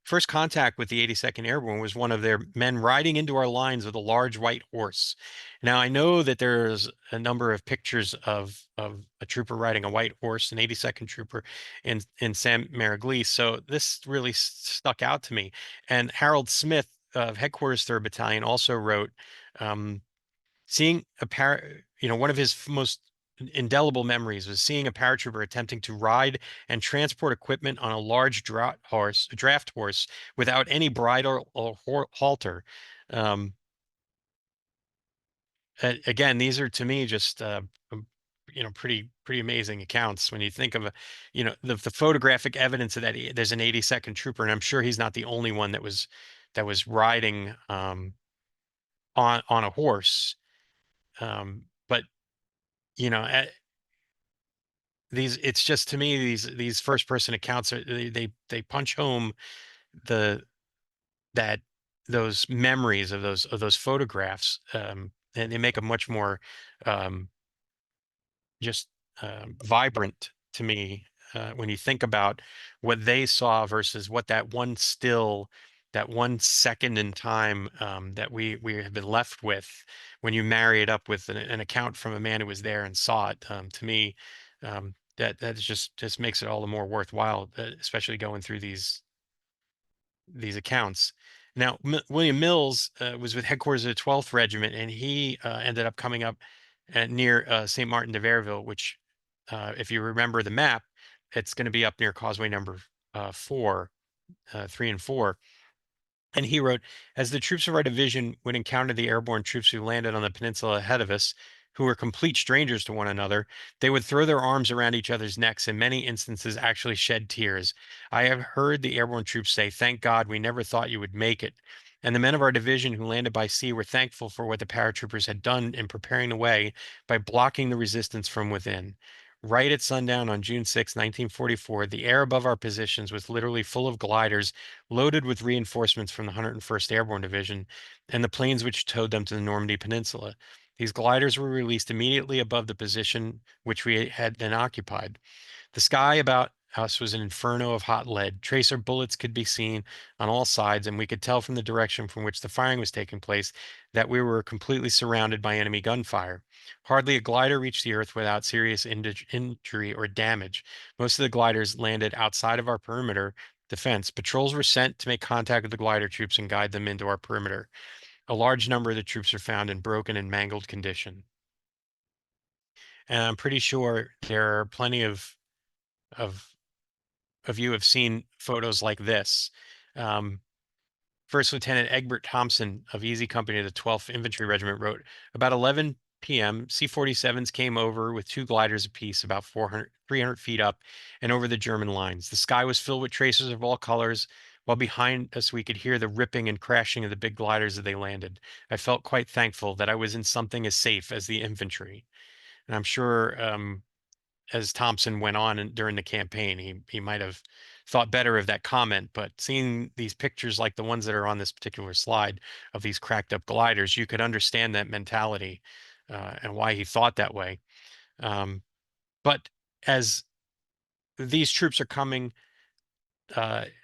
first contact with the 82nd Airborne was one of their men riding into our lines with a large white horse." Now I know that there's a number of pictures of a trooper riding a white horse, an 82nd trooper in Sam Maraglis, so this really stuck out to me. And Harold Smith of Headquarters 3rd Battalion also wrote, um, seeing one of his most indelible memories was seeing a paratrooper attempting to ride and transport equipment on a large draft horse without any bridle or halter. Um, Again, these are to me just pretty amazing accounts when you think of the photographic evidence of that. There's an 82nd trooper, and I'm sure he's not the only one that was riding on a horse. But you know, it's just, to me, these first person accounts they punch home the that those memories of those photographs, and they make them much more um just vibrant to me when you think about what they saw versus what that 1 second in time that we have been left with when you marry it up with an account from a man who was there and saw it. To me, that just makes it all the more worthwhile, especially going through these accounts. Now, William Mills was with headquarters of the 12th Regiment, and he ended up coming up near St. Martin de Verville, which, if you remember the map, it's going to be up near causeway number 3 and 4. And he wrote, as the troops of our division would encounter the airborne troops who landed on the peninsula ahead of us, who were complete strangers to one another, they would throw their arms around each other's necks, in many instances actually shed tears. I have heard the airborne troops say, thank God, we never thought you would make it. And the men of our division who landed by sea were thankful for what the paratroopers had done in preparing the way by blocking the resistance from within. Right at sundown on June 6, 1944, the air above our positions was literally full of gliders loaded with reinforcements from the 101st Airborne Division and the planes which towed them to the Normandy Peninsula. These gliders were released immediately above the position which we had then occupied. The sky about us was an inferno of hot lead. Tracer bullets could be seen on all sides, and we could tell from the direction from which the firing was taking place that we were completely surrounded by enemy gunfire. Hardly a glider reached the earth without serious injury or damage. Most of the gliders landed outside of our perimeter defense. Patrols were sent to make contact with the glider troops and guide them into our perimeter. A large number of the troops are found in broken and mangled condition. And I'm pretty sure there are plenty of you have seen photos like this. Um, First Lieutenant Egbert Thompson of Easy Company of the 12th Infantry Regiment wrote, about 11 p.m., C-47s came over with 2 gliders apiece, about 300 feet up and over the German lines. The sky was filled with tracers of all colors, while behind us we could hear the ripping and crashing of the big gliders as they landed. I felt quite thankful that I was in something as safe as the infantry. And I'm sure as Thompson went on and during the campaign, he might have thought better of that comment. But seeing these pictures like the ones that are on this particular slide of these cracked up gliders, you could understand that mentality and why he thought that way. But as these troops are coming,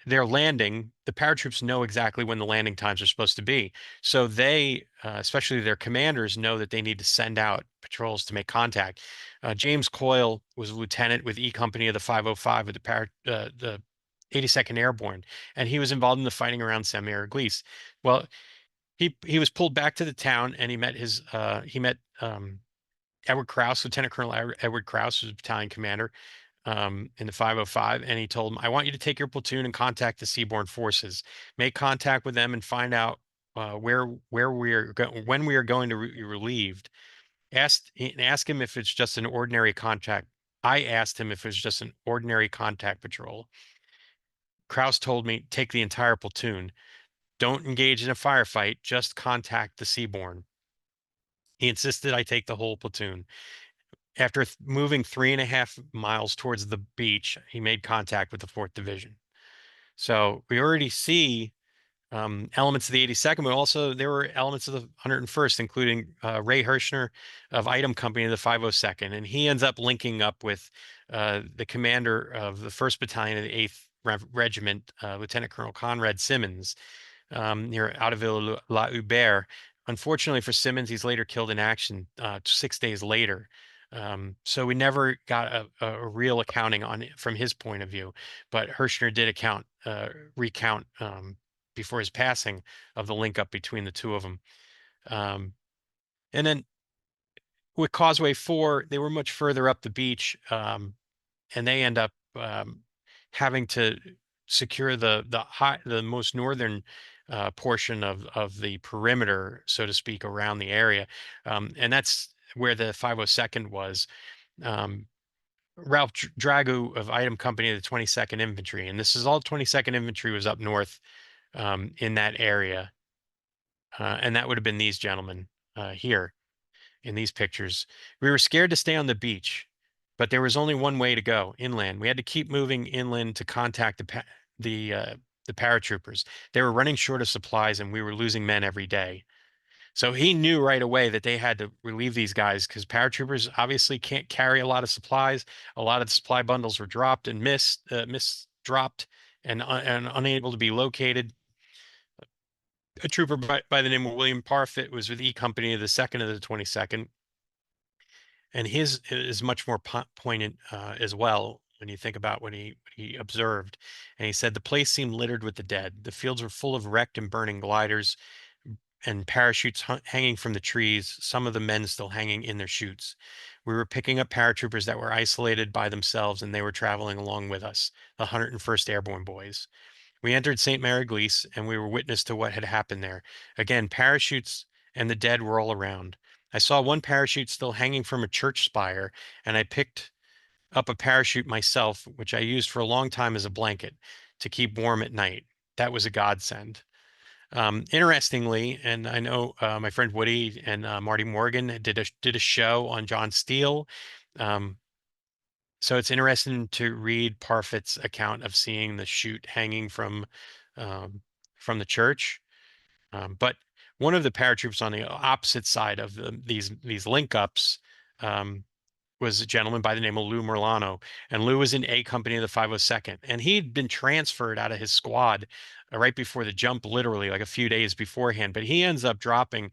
they're landing. The paratroops know exactly when the landing times are supposed to be. So they, especially their commanders, know that they need to send out patrols to make contact. James Coyle was a lieutenant with E Company of the 505 of the 82nd Airborne, and he was involved in the fighting around Semur-Église. Well, he was pulled back to the town, and he met Edward Krause, Lieutenant Colonel Edward Krause, who's a battalion commander in the 505, and he told him, I want you to take your platoon and contact the seaborne forces. Make contact with them and find out where we are when we are going to be relieved. Ask him if it's just an ordinary contact. I asked him if it was just an ordinary contact patrol. Kraus told me, take the entire platoon. Don't engage in a firefight, just contact the seaborne. He insisted I take the whole platoon. After moving 3.5 miles towards the beach, he made contact with the 4th Division. So we already see elements of the 82nd, but also there were elements of the 101st, including Ray Hirschner of Item Company of the 502nd. And he ends up linking up with the commander of the 1st Battalion of the 8th Regiment, Lieutenant Colonel Conrad Simmons, near Audeville-la-Hubert. Unfortunately for Simmons, he's later killed in action 6 days later. So we never got a real accounting on it from his point of view, but Hirschner did recount before his passing of the link up between the two of them. And then with Causeway 4, they were much further up the beach, and they end up having to secure the most northern portion of the perimeter, so to speak, around the area, and that's where the 502nd was. Ralph Dragu of Item Company of the 22nd Infantry, and this is all 22nd Infantry was up north in that area, and that would have been these gentlemen here in these pictures. We were scared to stay on the beach, but there was only one way to go, inland. We had to keep moving inland to contact the paratroopers. They were running short of supplies, and we were losing men every day. So he knew right away that they had to relieve these guys because paratroopers obviously can't carry a lot of supplies. A lot of the supply bundles were dropped and dropped and unable to be located. A trooper by the name of William Parfit was with E Company of the 2nd of the 22nd. And his is much more poignant as well. when you think about what he observed. And he said the place seemed littered with the dead. The fields were full of wrecked and burning gliders and parachutes hanging from the trees, some of the men still hanging in their chutes. We were picking up paratroopers that were isolated by themselves, and they were traveling along with us, the 101st Airborne boys. We entered St. Mary Glees, and we were witness to what had happened there. Again, parachutes and the dead were all around. I saw one parachute still hanging from a church spire, and I picked up a parachute myself, which I used for a long time as a blanket to keep warm at night. That was a godsend. Interestingly, and I know my friend Woody and Marty Morgan did a show on John Steele. Um, so it's interesting to read Parfit's account of seeing the chute hanging um, from the church. But one of the paratroopers on the opposite side of these link ups was a gentleman by the name of Lou Merlano. And Lou was in A Company of the 502nd. And he'd been transferred out of his squad right before the jump, literally like a few days beforehand. But he ends up dropping,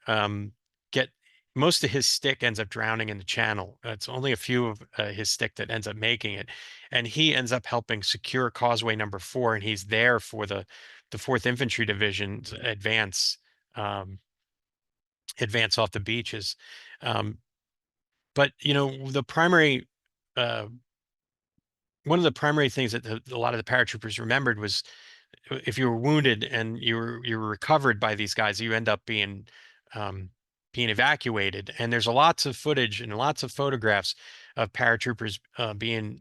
um, get most of his stick ends up drowning in the channel. It's only a few of his stick that ends up making it. And he ends up helping secure causeway number 4. And he's there for the 4th Infantry Division's um, advance off the beaches. Um, but the primary uh, one of the primary things that a lot of the paratroopers remembered was if you were wounded and you were recovered by these guys, you end up um, being evacuated. And there's lots of footage and lots of photographs of paratroopers being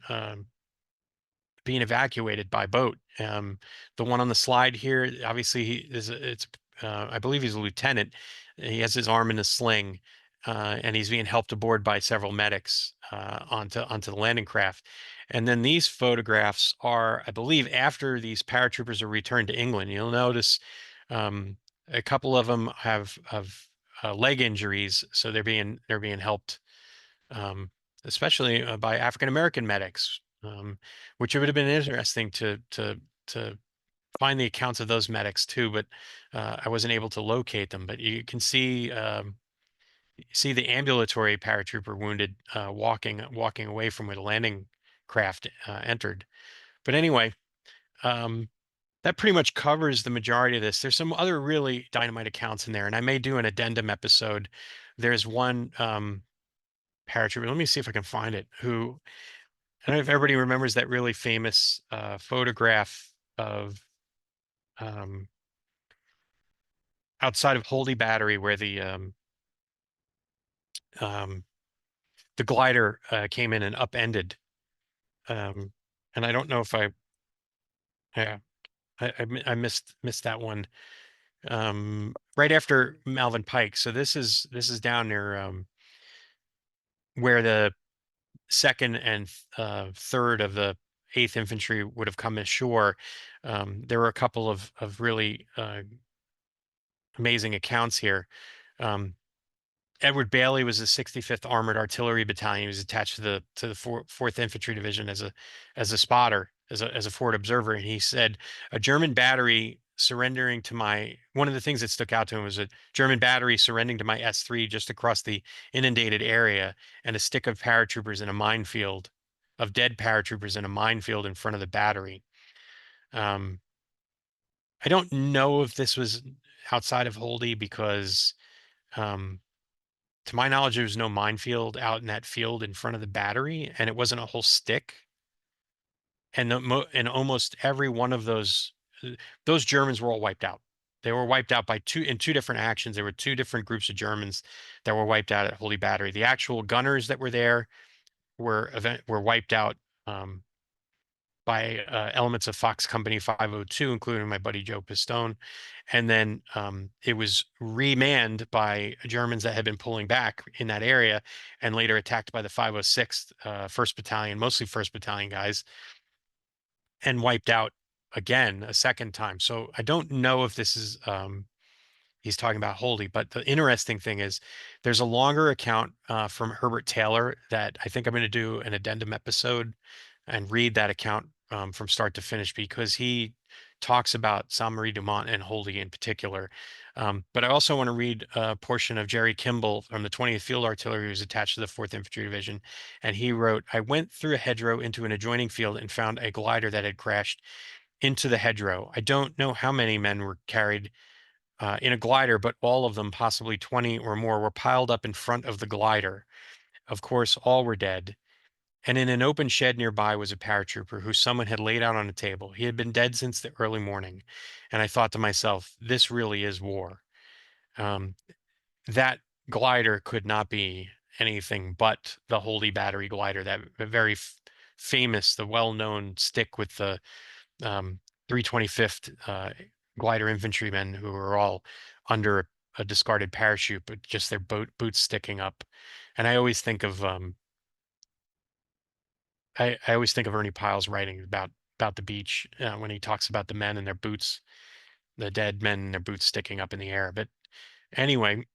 evacuated by boat. The one on the slide here, obviously, I believe he's a lieutenant. He has his arm in a sling, and he's being helped aboard by several medics onto the landing craft. And then these photographs are, I believe, after these paratroopers are returned to England. You'll notice um, a couple of them have leg injuries, so they're being helped um, especially by African American medics, which it would have been interesting to find the accounts of those medics too, but I wasn't able to locate them. But you can see the ambulatory paratrooper wounded walking away from where the landing craft entered. But anyway, um, that pretty much covers the majority of this. There's some other really dynamite accounts in there, and I may do an addendum episode. There's one paratrooper. Let me see if I can find it. I don't know if everybody remembers that really famous photograph of um, outside of Holdie Battery where um, the glider came in and upended. Um, and I don't know if yeah, I missed that one right after Malvern Pike. So this is down near where the second and third of the 8th Infantry would have come ashore. There were a couple of really amazing accounts here. Um, Edward Bailey was the 65th Armored Artillery Battalion. He was attached to the 4th Infantry Division as a spotter, as a forward observer, and he said a German battery surrendering to my one of the things that stuck out to him was a German battery surrendering to my S3 just across the inundated area, and a stick of paratroopers in a minefield of dead paratroopers in a minefield in front of the battery. Um, I don't know if this was outside of Holdie because um, to my knowledge, there was no minefield out in that field in front of the battery, and it wasn't a whole stick. And and almost every one of those Germans were all wiped out. They were wiped out by two different actions. There were two different groups of Germans that were wiped out at Holy Battery. The actual gunners that were there were wiped out by elements of Fox Company 502, including my buddy Joe Pistone. And then it was remanned by Germans that had been pulling back in that area and later attacked by the 506th 1st Battalion, mostly 1st Battalion guys, and wiped out again a second time. So I don't know if this is he's talking about Holy, but the interesting thing is there's a longer account from Herbert Taylor that I think I'm going to do an addendum episode and read that account from start to finish because he talks about Sainte Marie Dumont and Holy in particular. But I also want to read a portion of Jerry Kimball from the 20th Field Artillery, who's attached to the 4th Infantry Division. And he wrote, I went through a hedgerow into an adjoining field and found a glider that had crashed into the hedgerow. I don't know how many men were carried in a glider, but all of them, possibly 20 or more, were piled up in front of the glider. Of course, all were dead. And in an open shed nearby was a paratrooper who someone had laid out on a table. He had been dead since the early morning. And I thought to myself, this really is war. Um, that glider could not be anything but the Holy Battery glider, that very famous, the well-known stick with the 325th glider infantrymen who were all under a discarded parachute, but just their boots sticking up. And I always think of I always think of Ernie Pyle's writing about the beach when he talks about the men and their boots, the dead men and their boots sticking up in the air. But anyway,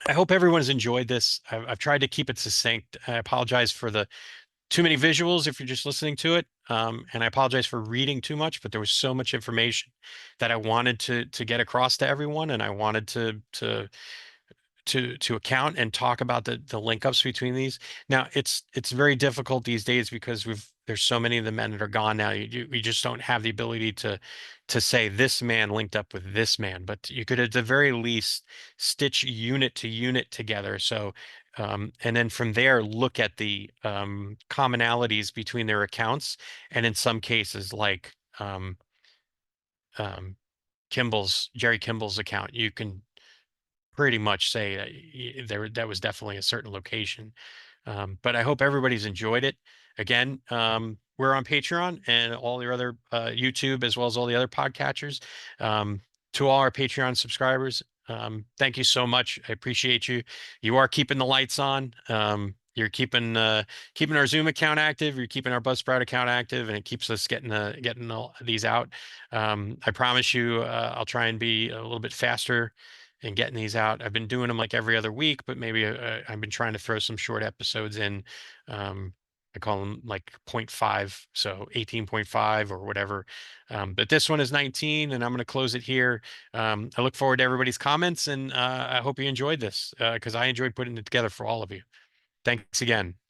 I hope everyone has enjoyed this. I've tried to keep it succinct. I apologize for the too many visuals if you're just listening to it. And I apologize for reading too much, but there was so much information that I wanted to get across to everyone, and I wanted to account and talk about the link ups between these. Now it's very difficult these days because there's so many of the men that are gone now. We just don't have the ability to say this man linked up with this man, but you could at the very least stitch unit to unit together. So and then from there look at the commonalities between their accounts, and in some cases like um, Jerry Kimball's account, you can pretty much say that was definitely a certain location. But I hope everybody's enjoyed it. Again, we're on Patreon and all the other YouTube, as well as all the other podcatchers. To all our Patreon subscribers, thank you so much. I appreciate you. You are keeping the lights on. You're keeping our Zoom account active. You're keeping our Buzzsprout account active, and it keeps us getting all these out. I promise you, I'll try and be a little bit faster and getting these out. I've been doing them like every other week, but maybe I've been trying to throw some short episodes in. I call them like 0.5, so 18.5 or whatever. But this one is 19, and I'm going to close it here. I look forward to everybody's comments, and I hope you enjoyed this because I enjoyed putting it together for all of you. Thanks again.